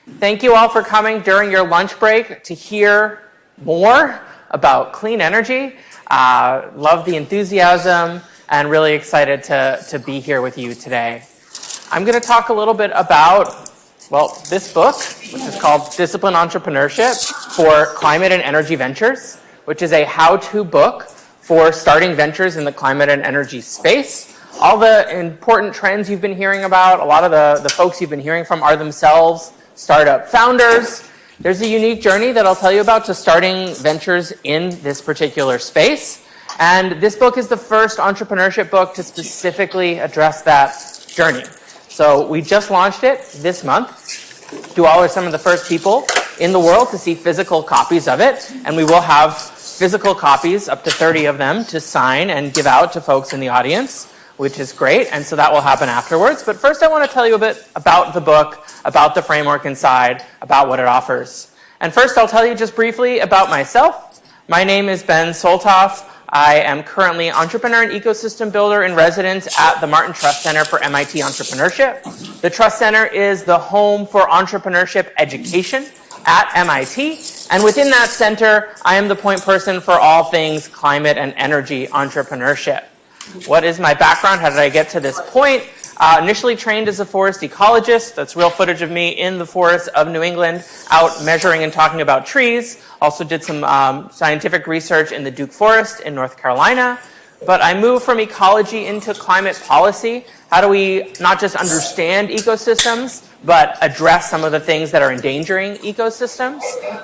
Thank you all for coming during your lunch break to hear more about clean energy. Love the enthusiasm and really excited to be here with you today. I'm going to talk a little bit about, well, this book, which is called Discipline Entrepreneurship for Climate and Energy Ventures, which is a how-to book for starting ventures in the climate and energy space. All the important trends you've been hearing about, a lot of the folks you've been hearing from are themselves startup founders. There's a unique journey that I'll tell you about to starting ventures in this particular space. And this book is the first entrepreneurship book to specifically address that journey. So we just launched it this month. You all are some of the first people in the world to see physical copies of it. And we will have physical copies, up to 30 of them, to sign and give out to folks in the audience, which is great, and so that will happen afterwards. But first I want to tell you a bit about the book, about the framework inside, about what it offers. And first I'll tell you just briefly about myself. My name is Ben Soltoff. I am currently entrepreneur and ecosystem builder in residence at the Martin Trust Center for MIT Entrepreneurship. The Trust Center is the home for entrepreneurship education at MIT, and within that center, I am the point person for all things climate and energy entrepreneurship. What is my background? How did I get to this point? Initially trained as a forest ecologist. That's real footage of me in the forests of New England, out measuring and talking about trees. Also did some scientific research in the Duke Forest in North Carolina. But I moved from ecology into climate policy. How do we not just understand ecosystems, but address some of the things that are endangering ecosystems?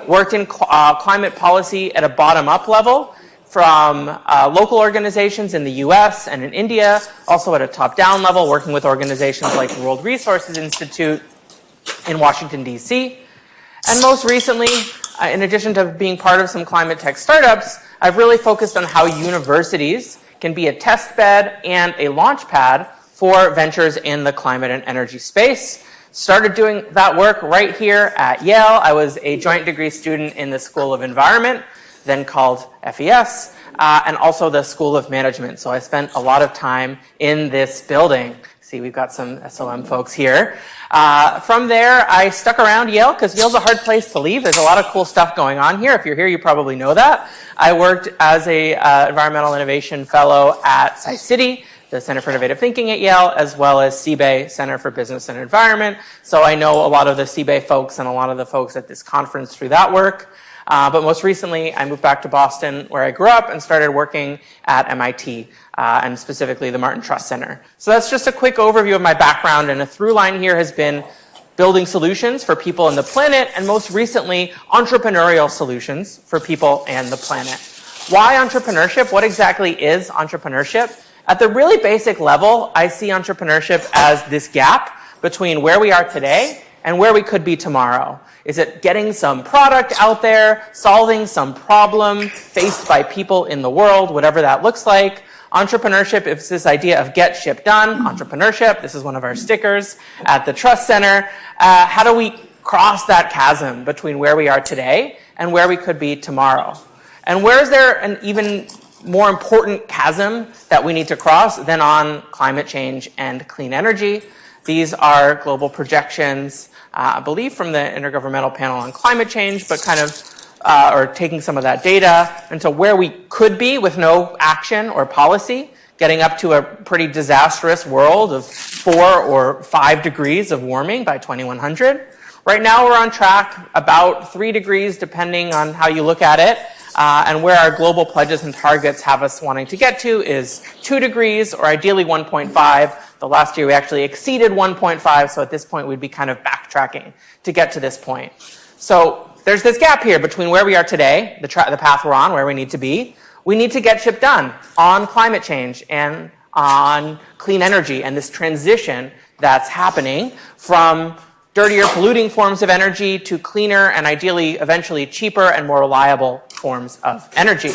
Worked in climate policy at a bottom-up level, from local organizations in the US and in India, also at a top-down level, working with organizations like the World Resources Institute in Washington, DC. And most recently, in addition to being part of some climate tech startups, I've really focused on how universities can be a test bed and a launch pad for ventures in the climate and energy space. Started doing that work right here at Yale. I was a joint degree student in the School of Environment, then called FES, and also the School of Management. So I spent a lot of time in this building. See, we've got some SOM folks here. From there, I stuck around Yale because Yale's a hard place to leave. There's a lot of cool stuff going on here. If you're here, you probably know that. I worked as a environmental innovation fellow at SciCity, the Center for Innovative Thinking at Yale, as well as CBAE, Center for Business and Environment. So I know a lot of the CBAE folks and a lot of the folks at this conference through that work. But most recently, I moved back to Boston, where I grew up, and started working at MIT, and specifically the Martin Trust Center. So that's just a quick overview of my background, and a through line here has been building solutions for people and the planet, and most recently, entrepreneurial solutions for people and the planet. Why entrepreneurship? What exactly is entrepreneurship? At the really basic level, I see entrepreneurship as this gap between where we are today and where we could be tomorrow. Is it getting some product out there, solving some problem faced by people in the world, whatever that looks like? Entrepreneurship is this idea of get shit done. Entrepreneurship, this is one of our stickers at the Trust Center. How do we cross that chasm between where we are today and where we could be tomorrow? And where is there an even more important chasm that we need to cross than on climate change and clean energy? These are global projections, I believe from the Intergovernmental Panel on Climate Change, but kind of, or taking some of that data into where we could be with no action or policy, getting up to a pretty disastrous world of 4 or 5 degrees of warming by 2100. Right now we're on track about 3 degrees, depending on how you look at it. And where our global pledges and targets have us wanting to get to is 2 degrees, or ideally 1.5. The last year we actually exceeded 1.5, so at this point we'd be kind of backtracking to get to this point. So there's this gap here between where we are today, the path we're on, where we need to be. We need to get shit done on climate change and on clean energy and this transition that's happening from dirtier, polluting forms of energy to cleaner and ideally, eventually cheaper and more reliable forms of energy.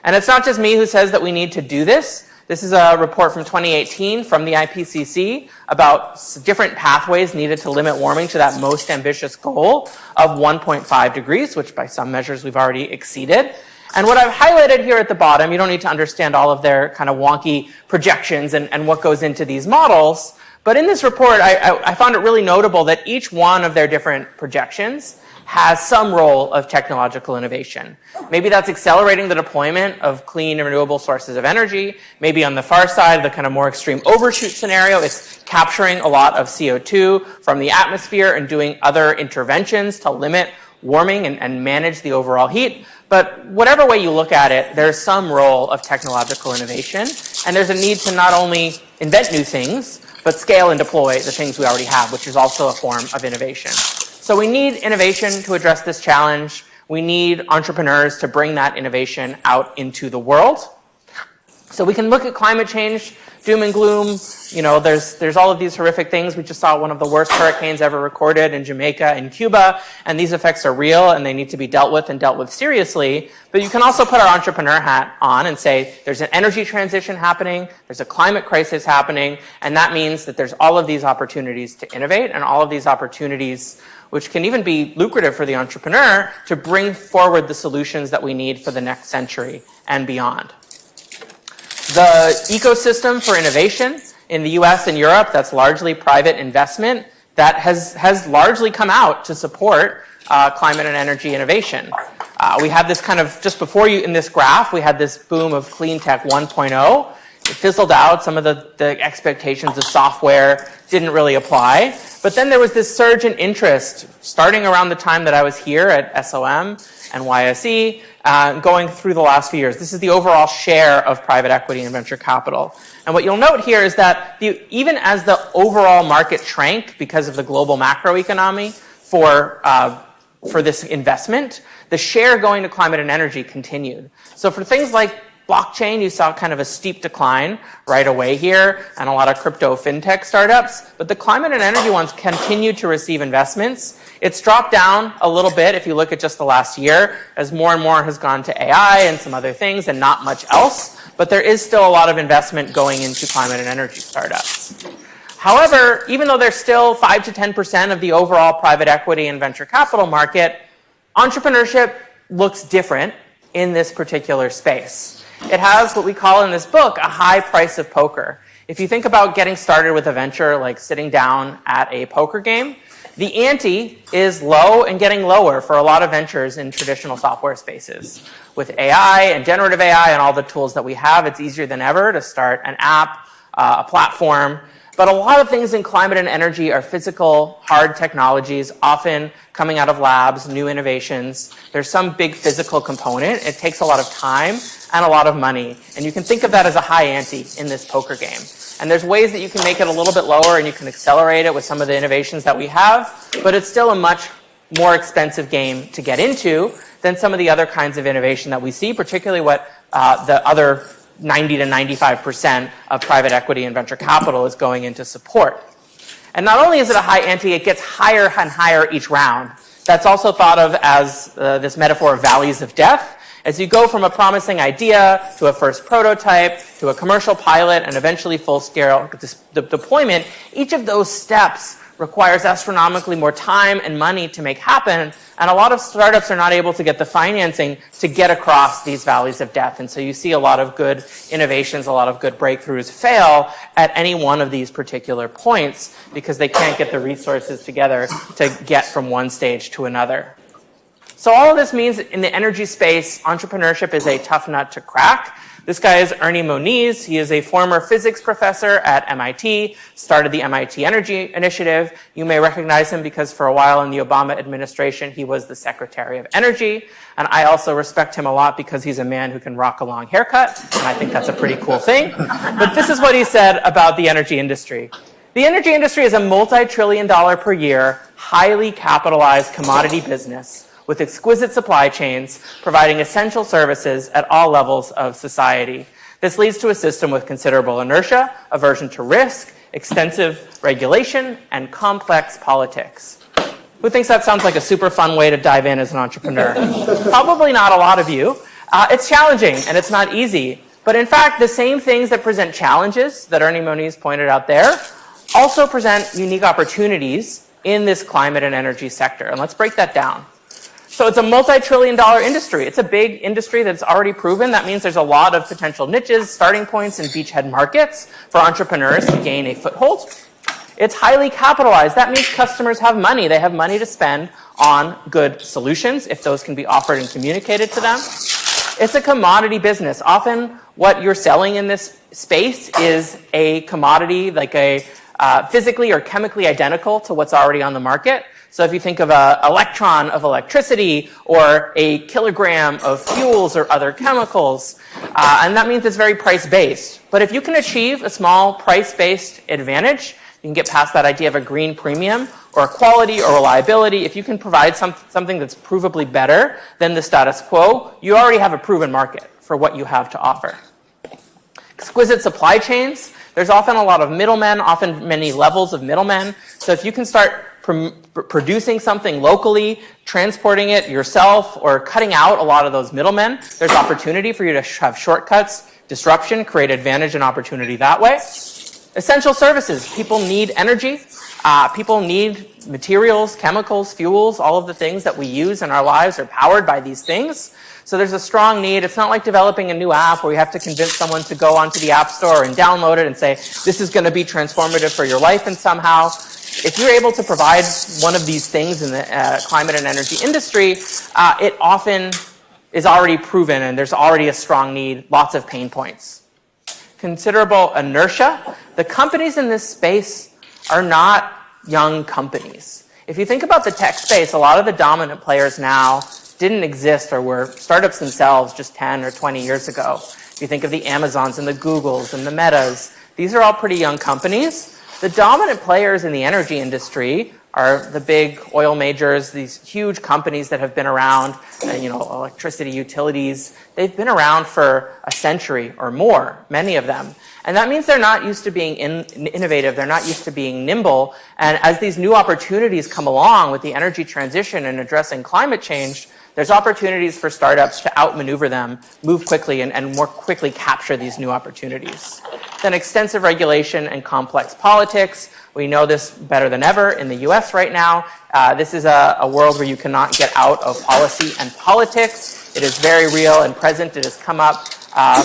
And it's not just me who says that we need to do this. This is a report from 2018 from the IPCC about different pathways needed to limit warming to that most ambitious goal of 1.5 degrees, which by some measures we've already exceeded. And what I've highlighted here at the bottom, you don't need to understand all of their kind of wonky projections and what goes into these models, But in this report, I found it really notable that each one of their different projections has some role of technological innovation. Maybe that's accelerating the deployment of clean and renewable sources of energy. Maybe on the far side, the kind of more extreme overshoot scenario, it's capturing a lot of CO2 from the atmosphere and doing other interventions to limit warming and manage the overall heat. But whatever way you look at it, there's some role of technological innovation, and there's a need to not only invent new things, but scale and deploy the things we already have, which is also a form of innovation. So we need innovation to address this challenge. We need entrepreneurs to bring that innovation out into the world. So we can look at climate change, doom and gloom. You know, there's all of these horrific things. We just saw one of the worst hurricanes ever recorded in Jamaica and Cuba, and these effects are real and they need to be dealt with seriously. But you can also put our entrepreneur hat on and say there's an energy transition happening, there's a climate crisis happening, and that means that there's all of these opportunities to innovate and all of these opportunities which can even be lucrative for the entrepreneur to bring forward the solutions that we need for the next century and beyond. The ecosystem for innovation in the US and Europe, that's largely private investment, that has largely come out to support climate and energy innovation. We had this kind of, just before you in this graph, we had this boom of clean tech 1.0. It fizzled out. Some of the expectations of software didn't really apply. But then there was this surge in interest starting around the time that I was here at SOM and YSE, going through the last few years. This is the overall share of private equity and venture capital. And what you'll note here is that even as the overall market shrank because of the global macroeconomy for this investment, the share going to climate and energy continued. So for things like blockchain, you saw kind of a steep decline right away here, and a lot of crypto fintech startups. But the climate and energy ones continue to receive investments. It's dropped down a little bit if you look at just the last year, as more and more has gone to AI and some other things and not much else. But there is still a lot of investment going into climate and energy startups. However, even though there's still 5 to 10% of the overall private equity and venture capital market, entrepreneurship looks different in this particular space. It has what we call in this book a high price of poker. If you think about getting started with a venture like sitting down at a poker game, the ante is low and getting lower for a lot of ventures in traditional software spaces. With AI and generative AI and all the tools that we have, it's easier than ever to start an app, a platform. But a lot of things in climate and energy are physical, hard technologies, often coming out of labs, new innovations. There's some big physical component. It takes a lot of time and a lot of money. And you can think of that as a high ante in this poker game. And there's ways that you can make it a little bit lower and you can accelerate it with some of the innovations that we have, but it's still a much more expensive game to get into than some of the other kinds of innovation that we see, particularly what the other 90 to 95% of private equity and venture capital is going into support. And not only is it a high ante, it gets higher and higher each round. That's also thought of as this metaphor of valleys of death. As you go from a promising idea to a first prototype to a commercial pilot and eventually full-scale deployment, each of those steps requires astronomically more time and money to make happen, and a lot of startups are not able to get the financing to get across these valleys of death. And so you see a lot of good innovations, a lot of good breakthroughs fail at any one of these particular points because they can't get the resources together to get from one stage to another. So all of this means in the energy space, entrepreneurship is a tough nut to crack. This guy is Ernie Moniz. He is a former physics professor at MIT, started the MIT Energy Initiative. You may recognize him because for a while in the Obama administration, he was the Secretary of Energy. And I also respect him a lot because he's a man who can rock a long haircut, and I think that's a pretty cool thing. But this is what he said about the energy industry. The energy industry is a multi-trillion-dollar per year, highly capitalized commodity business with exquisite supply chains, providing essential services at all levels of society. This leads to a system with considerable inertia, aversion to risk, extensive regulation, and complex politics. Who thinks that sounds like a super fun way to dive in as an entrepreneur? Probably not a lot of you. It's challenging, and it's not easy. But in fact, the same things that present challenges that Ernie Moniz pointed out there also present unique opportunities in this climate and energy sector. And let's break that down. So it's a multi-trillion-dollar industry. It's a big industry that's already proven. That means there's a lot of potential niches, starting points, and beachhead markets for entrepreneurs to gain a foothold. It's highly capitalized. That means customers have money. They have money to spend on good solutions if those can be offered and communicated to them. It's a commodity business. Often what you're selling in this space is a commodity, like a physically or chemically identical to what's already on the market. So if you think of an electron of electricity or a kilogram of fuels or other chemicals, and that means it's very price-based. But if you can achieve a small price-based advantage, you can get past that idea of a green premium or quality or reliability. If you can provide something that's provably better than the status quo, you already have a proven market for what you have to offer. Exquisite supply chains. There's often a lot of middlemen, often many levels of middlemen. So if you can start producing something locally, transporting it yourself, or cutting out a lot of those middlemen, there's opportunity for you to have shortcuts, disruption, create advantage and opportunity that way. Essential services. People need energy. People need materials, chemicals, fuels. All of the things that we use in our lives are powered by these things. So there's a strong need. It's not like developing a new app where you have to convince someone to go onto the App Store and download it and say, this is going to be transformative for your life and somehow. If you're able to provide one of these things in the climate and energy industry, it often is already proven and there's already a strong need, lots of pain points. Considerable inertia. The companies in this space are not young companies. If you think about the tech space, a lot of the dominant players now didn't exist or were startups themselves just 10 or 20 years ago. If you think of the Amazons and the Googles and the Metas, these are all pretty young companies. The dominant players in the energy industry are the big oil majors, these huge companies that have been around, electricity utilities. They've been around for a century or more, many of them. And that means they're not used to being innovative. They're not used to being nimble. And as these new opportunities come along with the energy transition and addressing climate change, there's opportunities for startups to outmaneuver them, move quickly, and more quickly capture these new opportunities. Then extensive regulation and complex politics. We know this better than ever in the US right now. This is a world where you cannot get out of policy and politics. It is very real and present. It has come up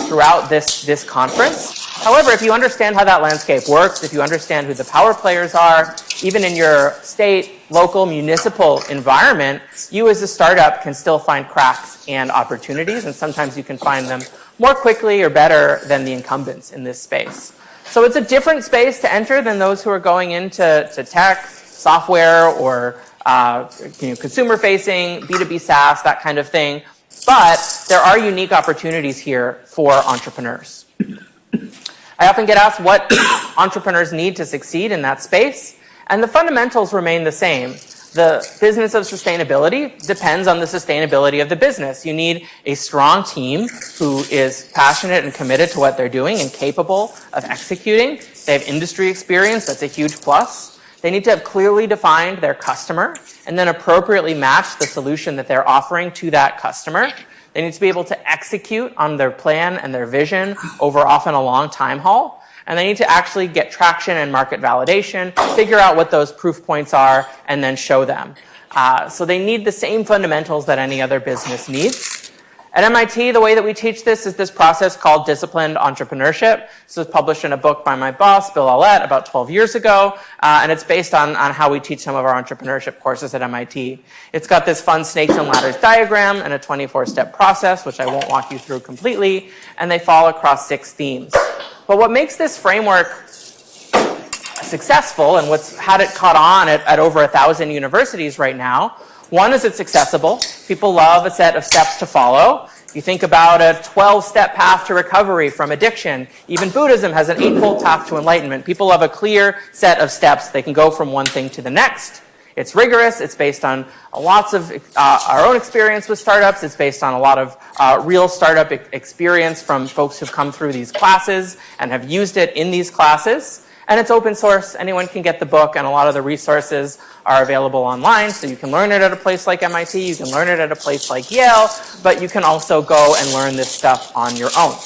throughout this conference. However, if you understand how that landscape works, if you understand who the power players are, even in your state, local, municipal environment, you as a startup can still find cracks and opportunities, and sometimes you can find them more quickly or better than the incumbents in this space. So it's a different space to enter than those who are going into tech, software, or consumer-facing, B2B SaaS, that kind of thing. But there are unique opportunities here for entrepreneurs. I often get asked what entrepreneurs need to succeed in that space, and the fundamentals remain the same. The business of sustainability depends on the sustainability of the business. You need a strong team who is passionate and committed to what they're doing and capable of executing. They have industry experience. That's a huge plus. They need to have clearly defined their customer and then appropriately match the solution that they're offering to that customer. They need to be able to execute on their plan and their vision over often a long time haul. And they need to actually get traction and market validation, figure out what those proof points are, and then show them. So they need the same fundamentals that any other business needs. At MIT, the way that we teach this is this process called disciplined entrepreneurship. This was published in a book by my boss, Bill Aulett, about 12 years ago, and it's based on how we teach some of our entrepreneurship courses at MIT. It's got this fun snakes and ladders diagram and a 24-step process, which I won't walk you through completely, and they fall across 6 themes. But what makes this framework successful and what's had it caught on at over 1,000 universities right now, one is it's accessible. People love a set of steps to follow. You think about a 12-step path to recovery from addiction. Even Buddhism has an 8-fold path to enlightenment. People love a clear set of steps. They can go from one thing to the next. It's rigorous. It's based on lots of our own experience with startups. It's based on a lot of real startup experience from folks who've come through these classes and have used it in these classes. And it's open source. Anyone can get the book, and a lot of the resources are available online. So you can learn it at a place like MIT. You can learn it at a place like Yale. But you can also go and learn this stuff on your own.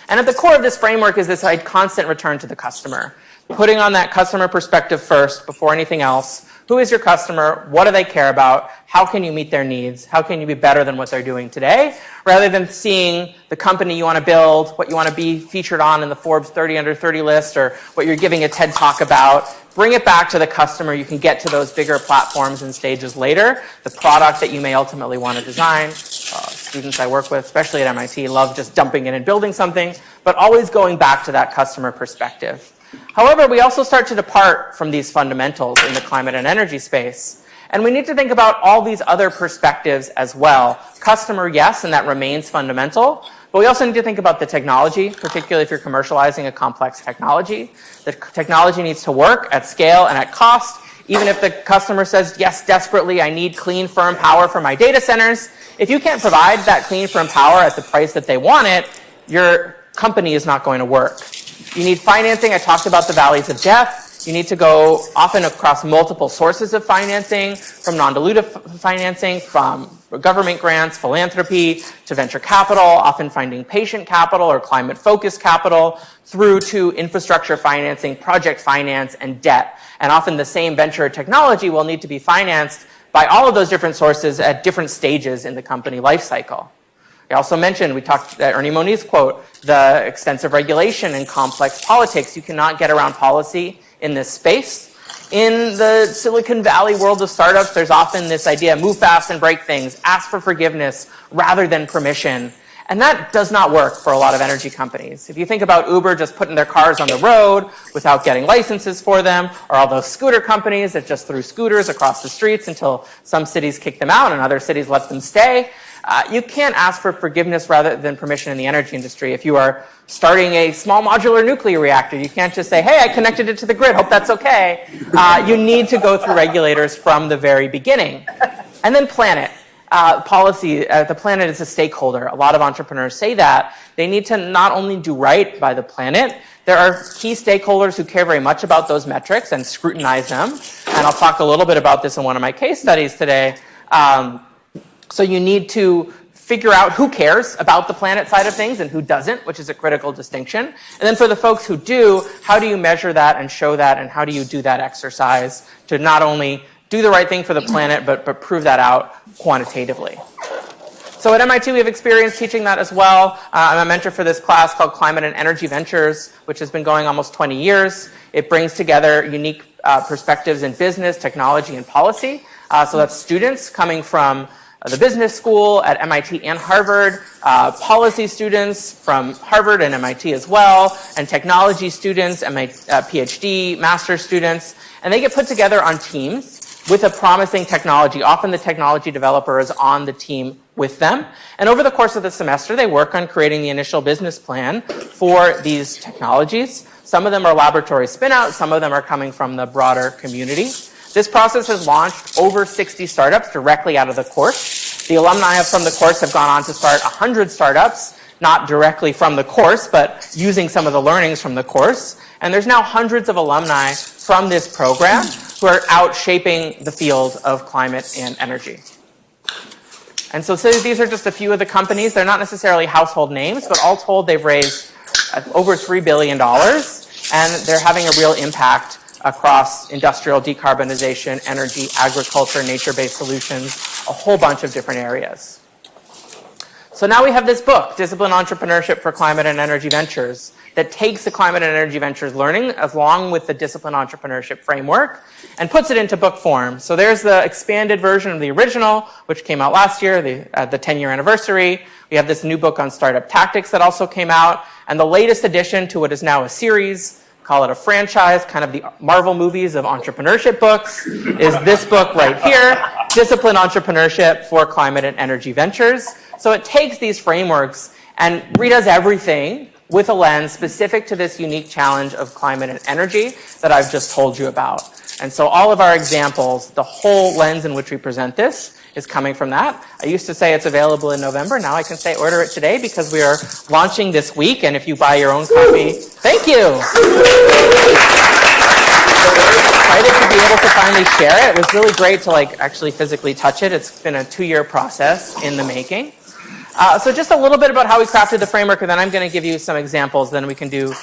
And at the core of this framework is this constant return to the customer. Putting on that customer perspective first before anything else, Who is your customer? What do they care about? How can you meet their needs? How can you be better than what they're doing today? Rather than seeing the company you want to build, what you want to be featured on in the Forbes 30 Under 30 list, or what you're giving a TED Talk about. Bring it back to the customer. You can get to those bigger platforms and stages later. The product that you may ultimately want to design. Students I work with, especially at MIT, love just jumping in and building something, but always going back to that customer perspective. However, we also start to depart from these fundamentals in the climate and energy space. And we need to think about all these other perspectives as well. Customer, yes, and that remains fundamental. But we also need to think about the technology, particularly if you're commercializing a complex technology. The technology needs to work at scale and at cost. Even if the customer says, yes, desperately, I need clean, firm power for my data centers. If you can't provide that clean, firm power at the price that they want it, your company is not going to work. You need financing. I talked about the valleys of death. You need to go often across multiple sources of financing, from non-dilutive financing, from government grants, philanthropy, to venture capital, often finding patient capital or climate-focused capital, through to infrastructure financing, project finance, and debt. And often the same venture technology will need to be financed by all of those different sources at different stages in the company life cycle. I also mentioned, we talked, Ernie Moniz quote, the extensive regulation and complex politics. You cannot get around policy in this space. In the Silicon Valley world of startups, there's often this idea, move fast and break things, ask for forgiveness rather than permission. And that does not work for a lot of energy companies. If you think about Uber just putting their cars on the road without getting licenses for them, or all those scooter companies that just threw scooters across the streets until some cities kicked them out and other cities let them stay, you can't ask for forgiveness rather than permission in the energy industry. If you are starting a small modular nuclear reactor, you can't just say, hey, I connected it to the grid, hope that's okay. You need to go through regulators from the very beginning. And then planet. Policy, the planet is a stakeholder. A lot of entrepreneurs say that. They need to not only do right by the planet, there are key stakeholders who care very much about those metrics and scrutinize them. And I'll talk a little bit about this in one of my case studies today. So you need to figure out who cares about the planet side of things and who doesn't, which is a critical distinction. And then for the folks who do, how do you measure that and show that, and how do you do that exercise to not only do the right thing for the planet, but prove that out quantitatively. So at MIT, we have experience teaching that as well. I'm a mentor for this class called Climate and Energy Ventures, which has been going almost 20 years. It brings together unique perspectives in business, technology, and policy. So that's students coming from the business school at MIT and Harvard, policy students from Harvard and MIT as well, and technology students, PhD, master's students. And they get put together on teams with a promising technology. Often the technology developer is on the team with them. And over the course of the semester, they work on creating the initial business plan for these technologies. Some of them are laboratory spin-outs, some of them are coming from the broader community. This process has launched over 60 startups directly out of the course. The alumni from the course have gone on to start 100 startups, not directly from the course, but using some of the learnings from the course. And there's now hundreds of alumni from this program who are out shaping the field of climate and energy. And so these are just a few of the companies. They're not necessarily household names, but all told, they've raised over $3 billion, and they're having a real impact across industrial decarbonization, energy, agriculture, nature-based solutions, a whole bunch of different areas. So now we have this book, Disciplined Entrepreneurship for Climate and Energy Ventures, that takes the climate and energy ventures learning along with the disciplined entrepreneurship framework and puts it into book form. So there's the expanded version of the original, which came out last year, at the 10-year anniversary. We have this new book on startup tactics that also came out. And the latest addition to what is now a series, call it a franchise, kind of the Marvel movies of entrepreneurship books, is this book right here, Disciplined Entrepreneurship for Climate and Energy Ventures. So it takes these frameworks and redoes everything with a lens specific to this unique challenge of climate and energy that I've just told you about. And so all of our examples, the whole lens in which we present this, is coming from that. I used to say it's available in November. Now I can say order it today because we are launching this week. And if you buy your own copy, thank you. Excited to be able to finally share it. It was really great to actually physically touch it. It's been a 2-year process in the making. So just a little bit about how we crafted the framework, and then I'm going to give you some examples. Then we can do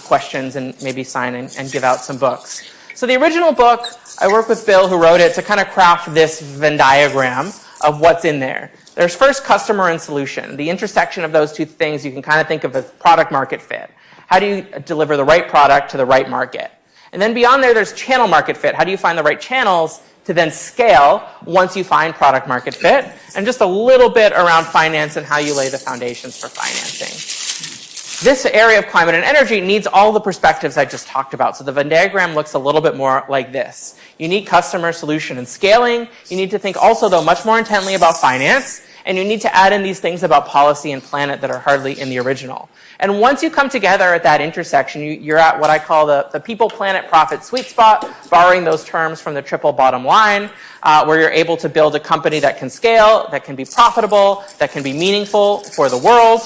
questions and maybe sign and give out some books. So the original book, I worked with Bill, who wrote it, to kind of craft this Venn diagram of what's in there. There's first customer and solution. The intersection of those two things you can kind of think of as product market fit. How do you deliver the right product to the right market? And then beyond there, there's channel market fit. How do you find the right channels to then scale once you find product market fit? And just a little bit around finance and how you lay the foundations for financing. This area of climate and energy needs all the perspectives I just talked about. So the Venn diagram looks a little bit more like this. You need customer, solution, and scaling. You need to think also, though, much more intently about finance. And you need to add in these things about policy and planet that are hardly in the original. And once you come together at that intersection, you're at what I call the people, planet, profit sweet spot, borrowing those terms from the triple bottom line, where you're able to build a company that can scale, that can be profitable, that can be meaningful for the world.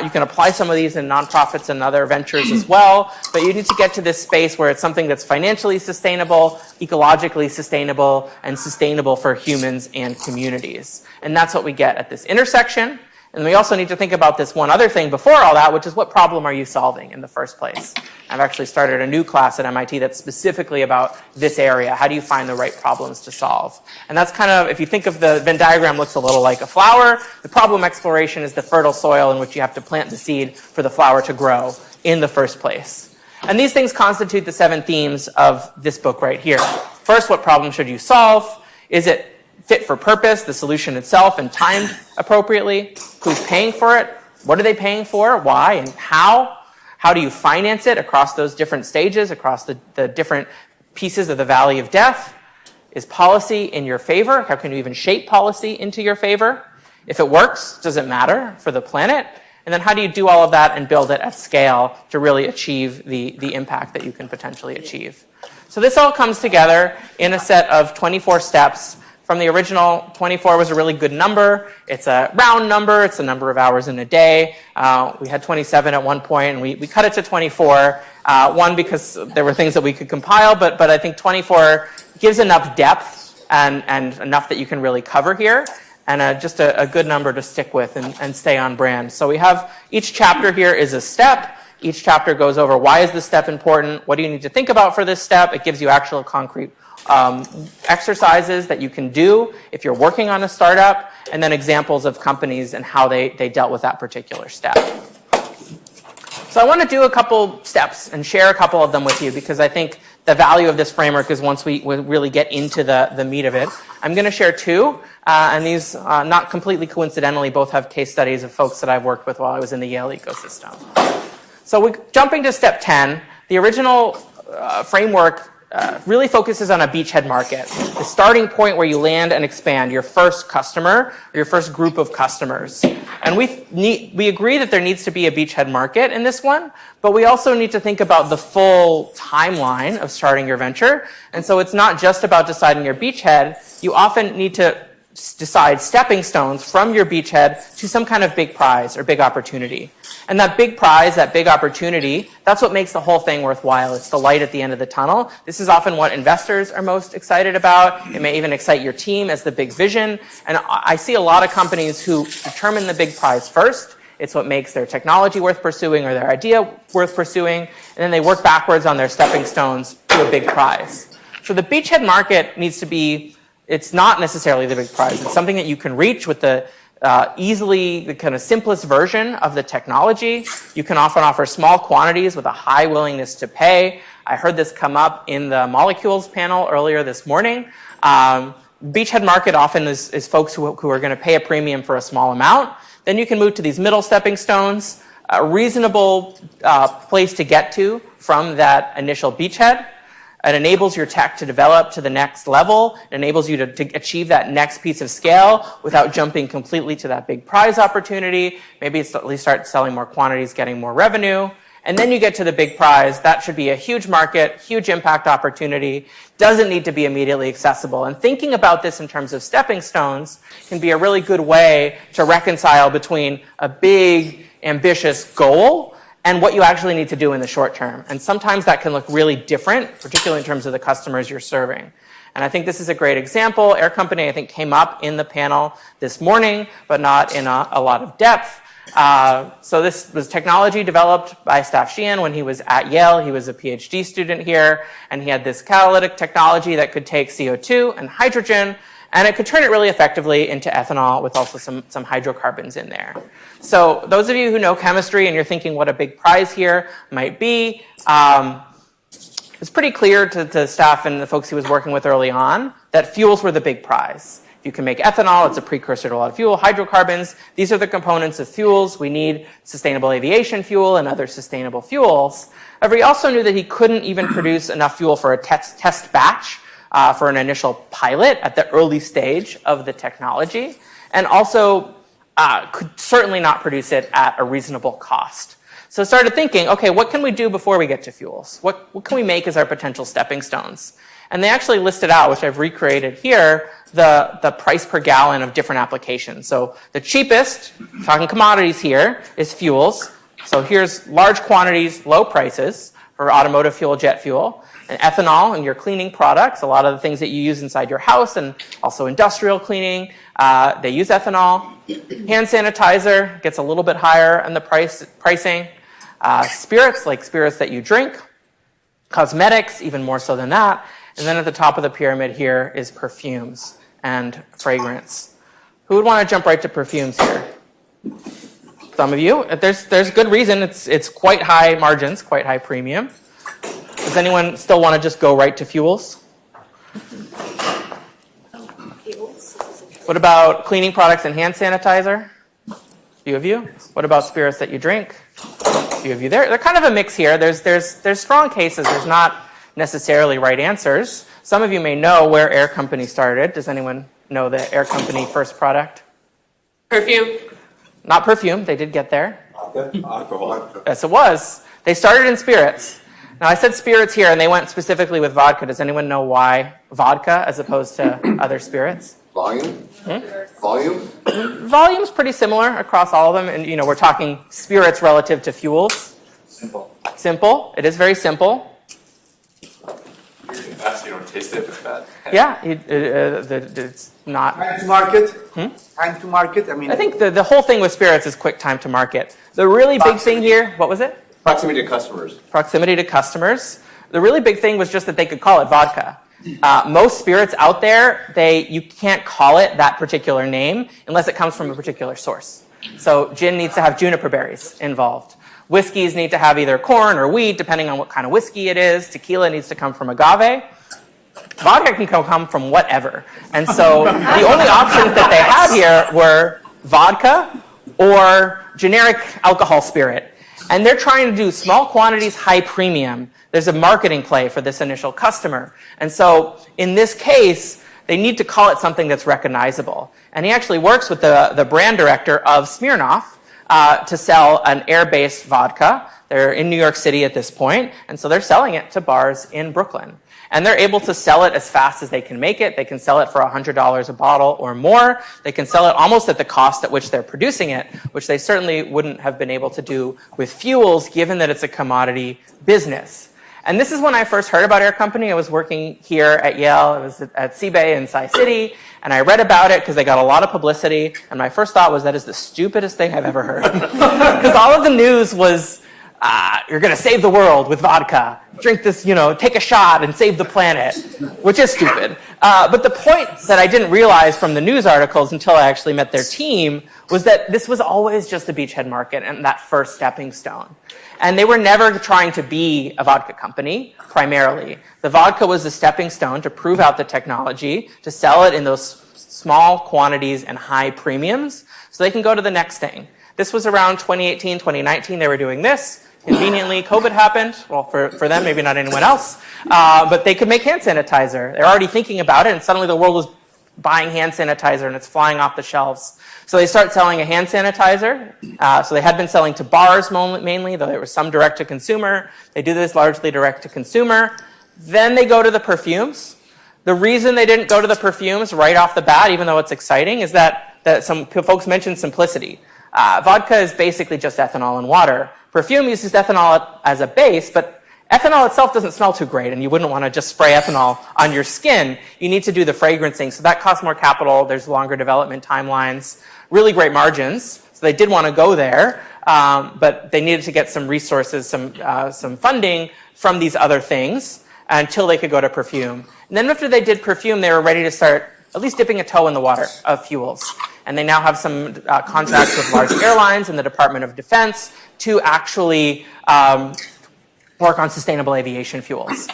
You can apply some of these in nonprofits and other ventures as well, but you need to get to this space where it's something that's financially sustainable, ecologically sustainable, and sustainable for humans and communities. And that's what we get at this intersection. And we also need to think about this one other thing before all that, which is what problem are you solving in the first place? I've actually started a new class at MIT that's specifically about this area. How do you find the right problems to solve? And that's kind of, if you think of the Venn diagram, looks a little like a flower. The problem exploration is the fertile soil in which you have to plant the seed for the flower to grow in the first place. And these things constitute the 7 themes of this book right here. First, what problem should you solve? Is it fit for purpose, the solution itself, and timed appropriately? Who's paying for it? What are they paying for? Why and how? How do you finance it across those different stages, across the different pieces of the valley of death? Is policy in your favor? How can you even shape policy into your favor? If it works, does it matter for the planet? And then how do you do all of that and build it at scale to really achieve the impact that you can potentially achieve? So this all comes together in a set of 24 steps. From the original, 24 was a really good number. It's a round number. It's the number of hours in a day. We had 27 at one point, and we cut it to 24. One, because there were things that we could compile, but I think 24 gives enough depth and enough that you can really cover here, and just a good number to stick with and stay on brand. So we have each chapter here is a step. Each chapter goes over why is this step important, what do you need to think about for this step. It gives you actual concrete exercises that you can do if you're working on a startup, and then examples of companies and how they dealt with that particular step. So I want to do a couple steps and share a couple of them with you, because I think the value of this framework is once we really get into the meat of it. I'm going to share 2, and these, not completely coincidentally, both have case studies of folks that I've worked with while I was in the Yale ecosystem. So jumping to step 10, the original framework really focuses on a beachhead market, the starting point where you land and expand your first customer or your first group of customers. And we agree that there needs to be a beachhead market in this one, but we also need to think about the full timeline of starting your venture. And so it's not just about deciding your beachhead. You often need to decide stepping stones from your beachhead to some kind of big prize or big opportunity. And that big prize, that big opportunity, that's what makes the whole thing worthwhile. It's the light at the end of the tunnel. This is often what investors are most excited about. It may even excite your team as the big vision. And I see a lot of companies who determine the big prize first. It's what makes their technology worth pursuing or their idea worth pursuing. And then they work backwards on their stepping stones to a big prize. So the beachhead market needs to be, it's not necessarily the big prize. It's something that you can reach with the kind of simplest version of the technology. You can often offer small quantities with a high willingness to pay. I heard this come up in the molecules panel earlier this morning. Beachhead market often is folks who are going to pay a premium for a small amount. Then you can move to these middle stepping stones, a reasonable place to get to from that initial beachhead. It enables your tech to develop to the next level. It enables you to achieve that next piece of scale without jumping completely to that big prize opportunity. Maybe it's at least start selling more quantities, getting more revenue. And then you get to the big prize. That should be a huge market, huge impact opportunity. Doesn't need to be immediately accessible. And thinking about this in terms of stepping stones can be a really good way to reconcile between a big, ambitious goal and what you actually need to do in the short term. And sometimes that can look really different, particularly in terms of the customers you're serving. And I think this is a great example. Air Company, I think, came up in the panel this morning, but not in a lot of depth. So this was technology developed by Staff Sheehan when he was at Yale. He was a PhD student here, and he had this catalytic technology that could take CO2 and hydrogen, and it could turn it really effectively into ethanol with also some hydrocarbons in there. So those of you who know chemistry and you're thinking what a big prize here might be, it's pretty clear to the staff and the folks he was working with early on that fuels were the big prize. You can make ethanol, it's a precursor to a lot of fuel. Hydrocarbons, these are the components of fuels. We need sustainable aviation fuel and other sustainable fuels. However, he also knew that he couldn't even produce enough fuel for a test batch for an initial pilot at the early stage of the technology, and also could certainly not produce it at a reasonable cost. So I started thinking, okay, what can we do before we get to fuels? What can we make as our potential stepping stones? And they actually listed out, which I've recreated here, the price per gallon of different applications. So the cheapest, talking commodities here, is fuels. So here's large quantities, low prices for automotive fuel, jet fuel, and ethanol and your cleaning products, a lot of the things that you use inside your house and also industrial cleaning, they use ethanol. Hand sanitizer gets a little bit higher in the pricing. Spirits, like spirits that you drink. Cosmetics, even more so than that. And then at the top of the pyramid here is perfumes and fragrance. Who would want to jump right to perfumes here? Some of you. There's good reason. It's quite high margins, quite high premium. Does anyone still want to just go right to fuels? What about cleaning products and hand sanitizer? A few of you. What about spirits that you drink? A few of you. They're kind of a mix here. There's strong cases. There's not necessarily right answers. Some of you may know where Air Company started. Does anyone know the Air Company first product? Perfume. Not perfume. They did get there. Alcohol. Yes, it was. They started in spirits. Now, I said spirits here, and they went specifically with vodka. Does anyone know why vodka as opposed to other spirits? Volume? Volume? Volume's pretty similar across all of them. And, we're talking spirits relative to fuels. Simple. Simple. It is very simple. You're eating fast, you don't taste it, it's bad. Yeah, it's not. Time to market. Time to market. I think the whole thing with spirits is quick time to market. The really big thing here, what was it? Proximity to customers. Proximity to customers. The really big thing was just that they could call it vodka. Most spirits out there, you can't call it that particular name unless it comes from a particular source. So gin needs to have juniper berries involved. Whiskeys need to have either corn or wheat, depending on what kind of whiskey it is. Tequila needs to come from agave. Vodka can come from whatever. And so the only options that they had here were vodka or generic alcohol spirit. And they're trying to do small quantities, high premium. There's a marketing play for this initial customer. And so in this case, they need to call it something that's recognizable. And he actually works with the brand director of Smirnoff to sell an air-based vodka. They're in New York City at this point, and so they're selling it to bars in Brooklyn. And they're able to sell it as fast as they can make it. They can sell it for $100 a bottle or more. They can sell it almost at the cost at which they're producing it, which they certainly wouldn't have been able to do with fuels, given that it's a commodity business. And this is when I first heard about Air Company. I was working here at Yale. I was at CBay in Sci City, and I read about it because they got a lot of publicity. And my first thought was, that is the stupidest thing I've ever heard. Because all of the news was, you're going to save the world with vodka. Drink this, take a shot and save the planet, which is stupid. But the point that I didn't realize from the news articles until I actually met their team was that this was always just a beachhead market and that first stepping stone. And they were never trying to be a vodka company, primarily. The vodka was a stepping stone to prove out the technology, to sell it in those small quantities and high premiums, so they can go to the next thing. This was around 2018, 2019, they were doing this. Conveniently, COVID happened. Well, for them, maybe not anyone else. But they could make hand sanitizer. They're already thinking about it, and suddenly the world was buying hand sanitizer, and it's flying off the shelves. So they start selling a hand sanitizer. So they had been selling to bars mainly, though there was some direct-to-consumer. They do this largely direct-to-consumer. Then they go to the perfumes. The reason they didn't go to the perfumes right off the bat, even though it's exciting, is that some folks mentioned simplicity. Vodka is basically just ethanol and water. Perfume uses ethanol as a base, but ethanol itself doesn't smell too great, and you wouldn't want to just spray ethanol on your skin. You need to do the fragrancing, so that costs more capital. There's longer development timelines. Really great margins. So they did want to go there, but they needed to get some resources, some funding from these other things until they could go to perfume. And then after they did perfume, they were ready to start at least dipping a toe in the water of fuels. And they now have some contracts with large airlines and the Department of Defense to actually work on sustainable aviation fuels.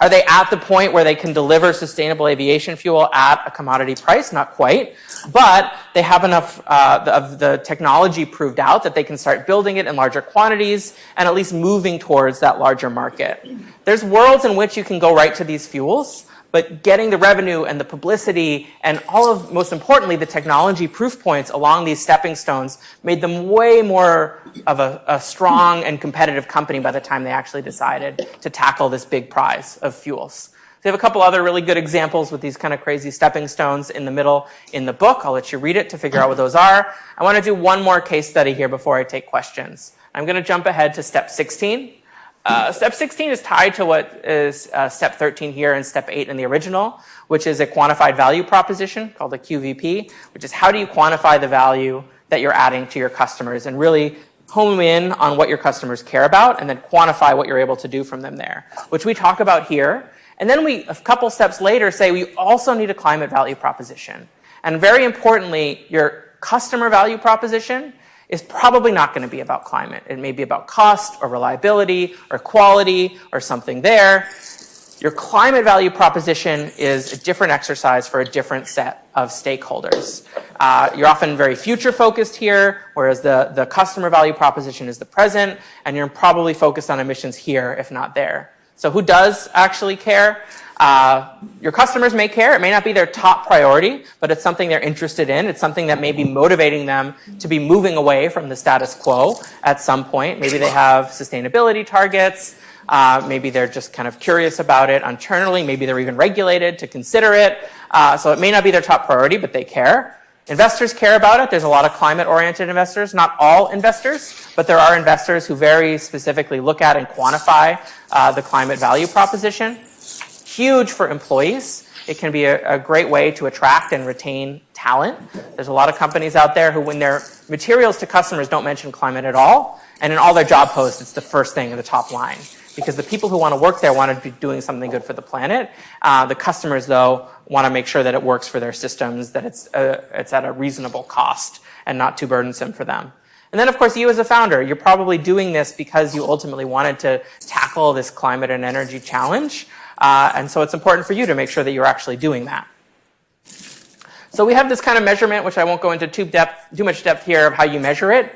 Are they at the point where they can deliver sustainable aviation fuel at a commodity price? Not quite, but they have enough of the technology proved out that they can start building it in larger quantities and at least moving towards that larger market. There's worlds in which you can go right to these fuels, but getting the revenue and the publicity and all of, most importantly, the technology proof points along these stepping stones made them way more of a strong and competitive company by the time they actually decided to tackle this big prize of fuels. So we have a couple other really good examples with these kind of crazy stepping stones in the middle in the book. I'll let you read it to figure out what those are. I want to do one more case study here before I take questions. I'm going to jump ahead to step 16. Step 16 is tied to what is step 13 here and step 8 in the original, which is a quantified value proposition called a QVP, which is how do you quantify the value that you're adding to your customers and really home in on what your customers care about and then quantify what you're able to do from them there, which we talk about here. And then we, a couple steps later, say we also need a climate value proposition. And very importantly, your customer value proposition is probably not going to be about climate. It may be about cost or reliability or quality or something there. Your climate value proposition is a different exercise for a different set of stakeholders. You're often very future focused here, whereas the customer value proposition is the present, and you're probably focused on emissions here, if not there. So who does actually care? Your customers may care. It may not be their top priority, but it's something they're interested in. It's something that may be motivating them to be moving away from the status quo at some point. Maybe they have sustainability targets. Maybe they're just kind of curious about it internally. Maybe they're even regulated to consider it. So it may not be their top priority, but they care. Investors care about it. There's a lot of climate-oriented investors. Not all investors, but there are investors who very specifically look at and quantify the climate value proposition. Huge for employees. It can be a great way to attract and retain talent. There's a lot of companies out there who, when their materials to customers, don't mention climate at all. And in all their job posts, it's the first thing in the top line. Because the people who want to work there want to be doing something good for the planet. The customers, though, want to make sure that it works for their systems, that it's at a reasonable cost and not too burdensome for them. And then, of course, you as a founder, you're probably doing this because you ultimately wanted to tackle this climate and energy challenge. And so it's important for you to make sure that you're actually doing that. So we have this kind of measurement, which I won't go into too much depth here of how you measure it.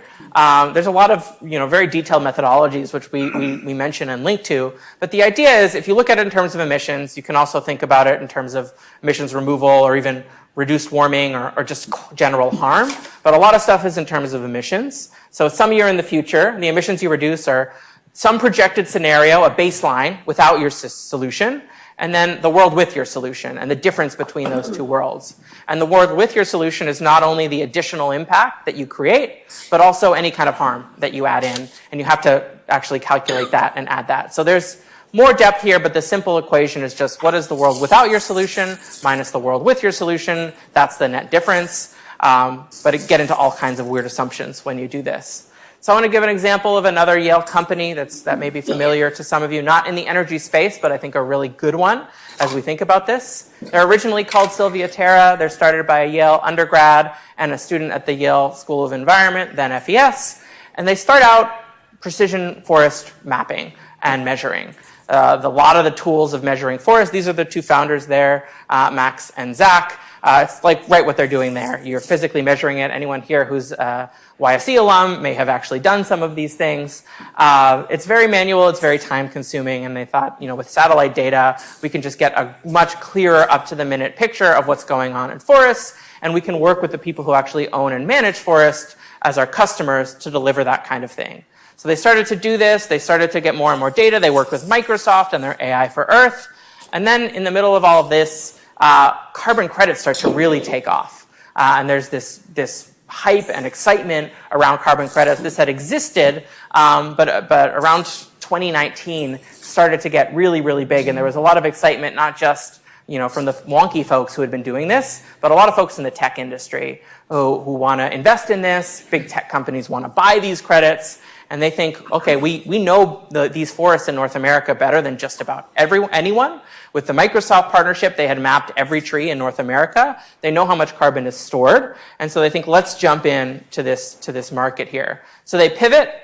There's a lot of very detailed methodologies which we mention and link to. But the idea is, if you look at it in terms of emissions, you can also think about it in terms of emissions removal or even reduced warming or just general harm. But a lot of stuff is in terms of emissions. So some year in the future, the emissions you reduce are some projected scenario, a baseline without your solution, and then the world with your solution and the difference between those two worlds. And the world with your solution is not only the additional impact that you create, but also any kind of harm that you add in. And you have to actually calculate that and add that. So there's more depth here, but the simple equation is just what is the world without your solution minus the world with your solution. That's the net difference. But it get into all kinds of weird assumptions when you do this. So I want to give an example of another Yale company that may be familiar to some of you, not in the energy space, but I think a really good one as we think about this. They're originally called Sylvia Terra. They're started by a Yale undergrad and a student at the Yale School of Environment, then FES. And they start out precision forest mapping and measuring. A lot of the tools of measuring forest, these are the two founders there, Max and Zach. It's like right what they're doing there. You're physically measuring it. Anyone here who's a YFC alum may have actually done some of these things. It's very manual, it's very time consuming, and they thought, with satellite data, we can just get a much clearer up-to-the-minute picture of what's going on in forests, and we can work with the people who actually own and manage forests as our customers to deliver that kind of thing. So they started to do this, they started to get more and more data, they worked with Microsoft and their AI for Earth, and then in the middle of all of this, carbon credits start to really take off. And there's this hype and excitement around carbon credits. This had existed, but around 2019 started to get really, really big. And there was a lot of excitement, not just from the wonky folks who had been doing this, but a lot of folks in the tech industry who want to invest in this. Big tech companies want to buy these credits, and they think, okay, we know these forests in North America better than just about anyone. With the Microsoft partnership, they had mapped every tree in North America. They know how much carbon is stored, and so they think, let's jump in to this market here. So they pivot.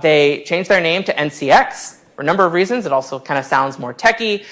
They change their name to NCX. For a number of reasons. It also kind of sounds more techy.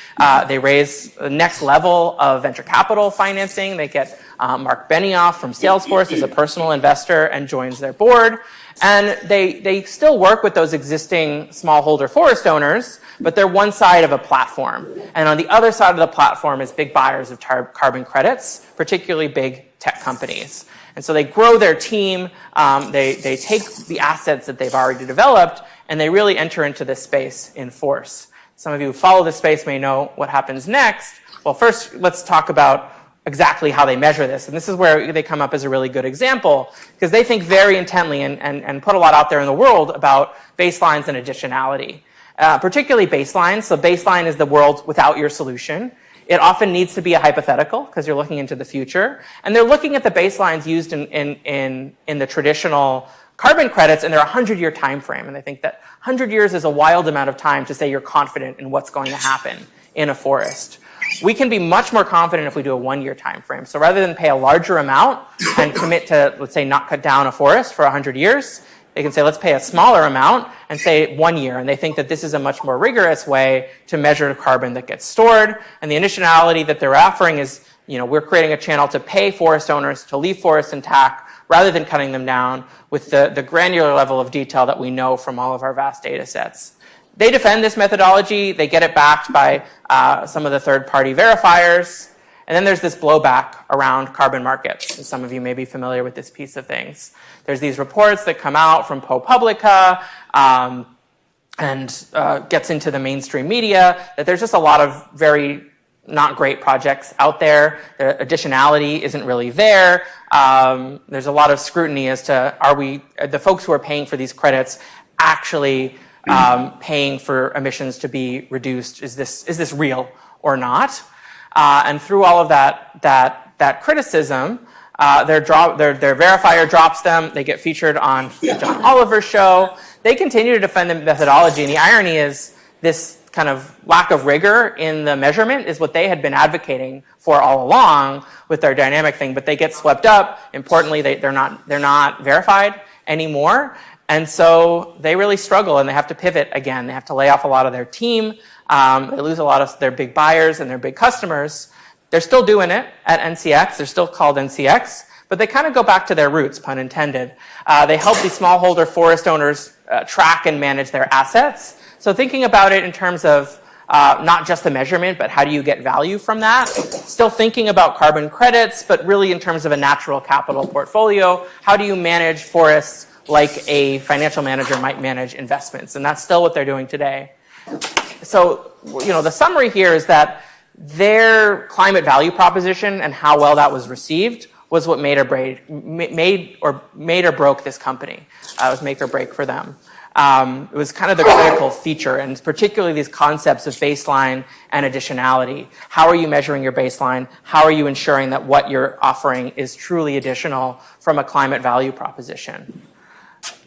They raise the next level of venture capital financing. They get Mark Benioff from Salesforce as a personal investor and joins their board. And they still work with those existing smallholder forest owners, but they're one side of a platform. And on the other side of the platform is big buyers of carbon credits, particularly big tech companies. And so they grow their team. They take the assets that they've already developed, and they really enter into this space in force. Some of you who follow this space may know what happens next. Well, first, let's talk about exactly how they measure this. And this is where they come up as a really good example, because they think very intently and put a lot out there in the world about baselines and additionality, particularly baselines. So baseline is the world without your solution. It often needs to be a hypothetical because you're looking into the future. And they're looking at the baselines used in the traditional carbon credits in their 100-year time frame. And they think that 100 years is a wild amount of time to say you're confident in what's going to happen in a forest. We can be much more confident if we do a 1-year time frame. So rather than pay a larger amount and commit to, let's say, not cut down a forest for 100 years, they can say, let's pay a smaller amount and say 1 year. And they think that this is a much more rigorous way to measure carbon that gets stored. And the additionality that they're offering is, we're creating a channel to pay forest owners to leave forests intact rather than cutting them down with the granular level of detail that we know from all of our vast data sets. They defend this methodology. They get it backed by some of the third-party verifiers. And then there's this blowback around carbon markets. And some of you may be familiar with this piece of things. There's these reports that come out from ProPublica and gets into the mainstream media that there's just a lot of very not great projects out there. The additionality isn't really there. There's a lot of scrutiny as to the folks who are paying for these credits actually paying for emissions to be reduced? Is this real or not? And through all of that criticism, their verifier drops them. They get featured on John Oliver's show. They continue to defend the methodology, and the irony is this kind of lack of rigor in the measurement is what they had been advocating for all along with their dynamic thing, but they get swept up. Importantly, they're not verified anymore, and so they really struggle, and they have to pivot again. They have to lay off a lot of their team. They lose a lot of their big buyers and their big customers. They're still doing it at NCX. They're still called NCX, but they kind of go back to their roots, pun intended. They help these smallholder forest owners track and manage their assets. So thinking about it in terms of not just the measurement, but how do you get value from that? Still thinking about carbon credits, but really in terms of a natural capital portfolio. How do you manage forests like a financial manager might manage investments? And that's still what they're doing today. So, the summary here is that their climate value proposition and how well that was received was what made or broke this company. It was make or break for them. It was kind of the critical feature, and particularly these concepts of baseline and additionality. How are you measuring your baseline? How are you ensuring that what you're offering is truly additional from a climate value proposition?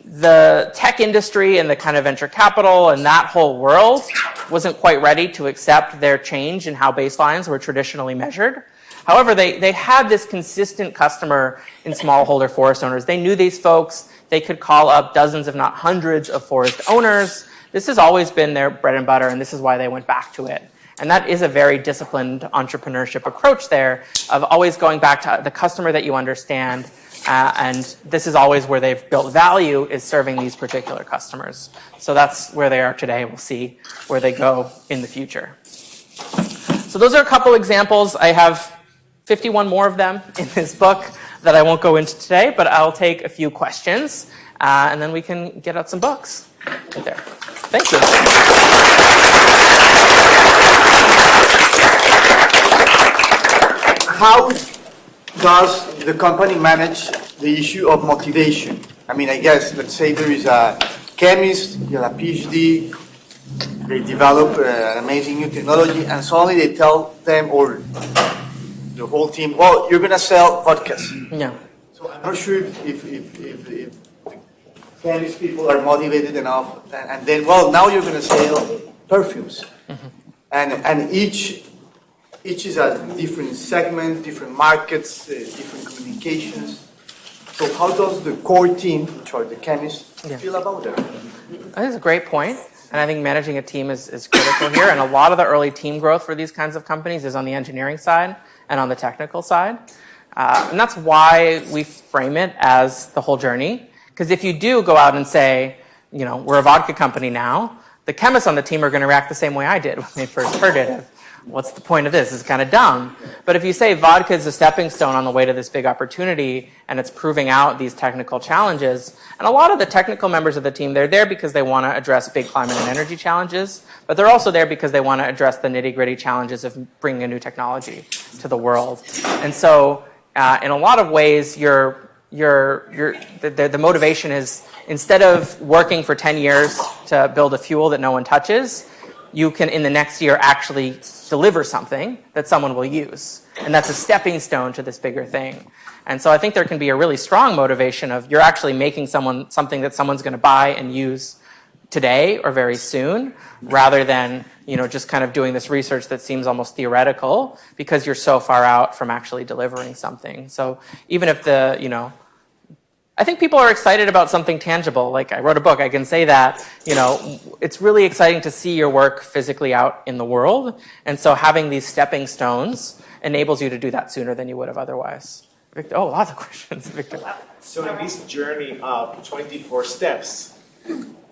The tech industry and the kind of venture capital and that whole world wasn't quite ready to accept their change in how baselines were traditionally measured. However, they had this consistent customer in smallholder forest owners. They knew these folks. They could call up dozens, if not hundreds, of forest owners. This has always been their bread and butter, and this is why they went back to it. And that is a very disciplined entrepreneurship approach there of always going back to the customer that you understand. And this is always where they've built value, is serving these particular customers. So that's where they are today. We'll see where they go in the future. So those are a couple examples. I have 51 more of them in this book that I won't go into today, but I'll take a few questions, and then we can get out some books. Right there. Thank you. How does the company manage the issue of motivation? I mean, I guess, let's say there is a chemist, you have a PhD, They develop amazing new technology, and suddenly they tell them or the whole team, well, you're going to sell vodkas. Yeah. So I'm not sure if Spanish people are motivated enough, and then, well, now you're going to sell perfumes. And each is a different segment, different markets, different communications. So how does the core team, which are the chemists, feel about that? I think it's a great point, and I think managing a team is critical here. And a lot of the early team growth for these kinds of companies is on the engineering side and on the technical side. And that's why we frame it as the whole journey. Because if you do go out and say, you know, we're a vodka company now, the chemists on the team are going to react the same way I did when they first heard it. What's the point of this? It's kind of dumb. But if you say vodka is a stepping stone on the way to this big opportunity, and it's proving out these technical challenges, and a lot of the technical members of the team, they're there because they want to address big climate and energy challenges, but they're also there because they want to address the nitty-gritty challenges of bringing a new technology to the world. And so, in a lot of ways, the motivation is, instead of working for 10 years to build a fuel that no one touches, you can, in the next year, actually deliver something that someone will use. And that's a stepping stone to this bigger thing. And so I think there can be a really strong motivation of you're actually making something that someone's going to buy and use today or very soon, rather than, you know, just kind of doing this research that seems almost theoretical because you're so far out from actually delivering something. So even if I think people are excited about something tangible. Like, I wrote a book, I can say that, you know, it's really exciting to see your work physically out in the world. And so having these stepping stones enables you to do that sooner than you would have otherwise. Victor, lots of questions, Victor. So in this journey of 24 steps,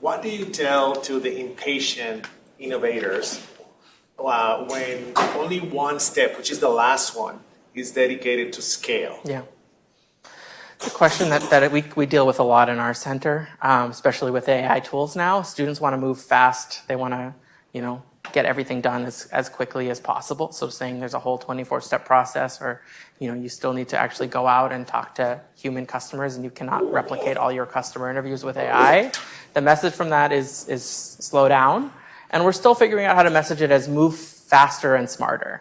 what do you tell to the impatient innovators when only one step, which is the last one, is dedicated to scale? Yeah. It's a question that we deal with a lot in our center, especially with AI tools now. Students want to move fast. They want to, you know, get everything done as quickly as possible. So saying there's a whole 24-step process, or, you know, you still need to actually go out and talk to human customers, and you cannot replicate all your customer interviews with AI. The message from that is slow down. And we're still figuring out how to message it as move faster and smarter.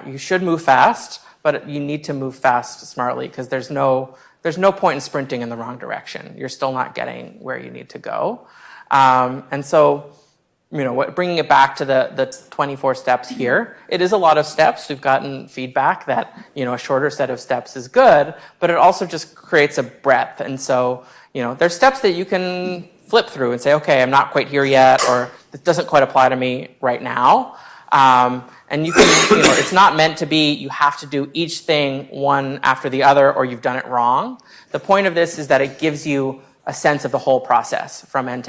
You should move fast, but you need to move fast smartly, because there's no point in sprinting in the wrong direction. You're still not getting where you need to go. And so, you know, bringing it back to the 24 steps here, it is a lot of steps. We've gotten feedback that, you know, a shorter set of steps is good, but it also just creates a breadth. And so, you know, there's steps that you can flip through and say, okay, I'm not quite here yet, or this doesn't quite apply to me right now. And you can, you know, it's not meant to be, you have to do each thing one after the other or you've done it wrong. The point of this is that it gives you a sense of the whole process from end to end.